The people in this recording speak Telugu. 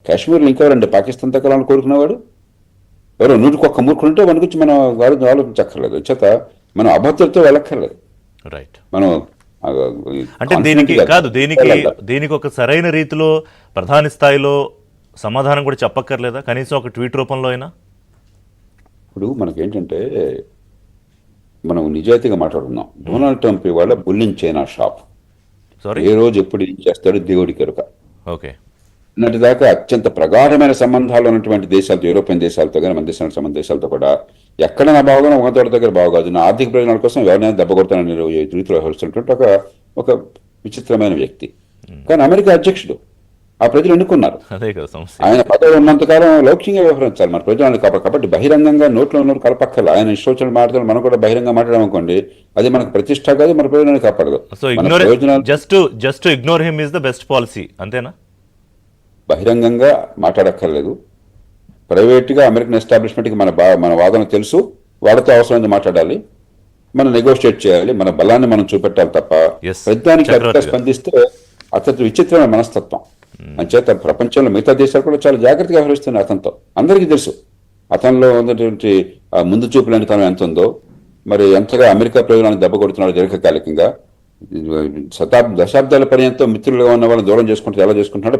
కాశ్మీర్లో ఇంకెవరండి పాకిస్తాన్ తగ్గాలని కోరుకునేవాడు? ఎవరో నూటికొక్క మూర్ఖులుంటే వాడి గురించి మనం ఆలోచించక్కర్లేదు. చేత మనం అభద్రతో వెళ్ళక్కర్లేదు. రైట్. మనం అంటే దీనికి కాదు, దీనికి ఒక సరైన రీతిలో ప్రధాని స్థాయిలో సమాధానం కూడా చెప్పక్కర్లేదా, కనీసం ఒక ట్వీట్ రూపంలో అయినా? ఇప్పుడు మనకేంటంటే మనం నిజాయితీగా మాట్లాడుకుందాం. డొనాల్డ్ ట్రంప్ ఇవాళ బుల్లిన్ చైనా షాప్. సారీ. ఏ రోజు ఎప్పుడు ఏం చేస్తాడో దేవుడికి ఎరుక. ఓకే. నిన్నటి దాకా అత్యంత ప్రగాఢమైన సంబంధాలు ఉన్నటువంటి దేశాలతో, యూరోపియన్ దేశాలతో కానీ మన దేశానికి సంబంధ దేశాలతో కూడా ఎక్కడ నా బాగుగా ఒక తోట దగ్గర బాగుకాదు, నా ఆర్థిక ప్రయోజనాల కోసం ఎవరైనా దెబ్బ కొడతానని రీతిలో వ్యవహరిస్తున్నటువంటి ఒక విచిత్రమైన వ్యక్తి. కానీ అమెరికా అధ్యక్షుడు, ఆ ప్రజలు ఎన్నుకున్నారు. అదే కదా సమస్య. ఆయన పదవి ఉన్నంతకాలం లౌక్యంగా వ్యవహరించాలి మన ప్రజలను కాబట్టి బహిరంగంగా నోట్లో ఉన్నోరు కలపక్కర్లు. ఆయన ఇష్టం మాట్లాడాలి, మనం కూడా బహిరంగ మాట్లాడడం అనుకోండి, అది మనకు ప్రతిష్ట కాదు, మన ప్రయోజనాన్ని కాపాడదు. So just ignore him is the best policy, అంతేనా? బహిరంగంగా మాట్లాడక్కర్లేదు. ప్రైవేట్గా అమెరికన్ ఎస్టాబ్లిష్మెంట్కి మన వాదన తెలుసు, వాళ్ళతో అవసరమైంది మాట్లాడాలి, మనం నెగోషియేట్ చేయాలి, మన బలాన్ని మనం చూపెట్టాలి తప్ప ప్రతిదానికి అతిగా స్పందిస్తే అతని విచిత్రమైన మనస్తత్వం. అంచేత ప్రపంచంలో మిగతా దేశాలు కూడా చాలా జాగ్రత్తగా వ్యవహరిస్తున్నాయి అతనితో. అందరికీ తెలుసు అతనిలో ఉన్నటువంటి ముందు చూపులేని తనం ఎంత ఉందో, మరి ఎంతగా అమెరికా ప్రయోజనాన్ని దెబ్బ కొడుతున్నాడు దీర్ఘకాలికంగా. దశాబ్దాల పర్యంతం మిత్రులుగా ఉన్న వాళ్ళని దూరం చేసుకుంటూ ఎలా చేసుకుంటున్నాడో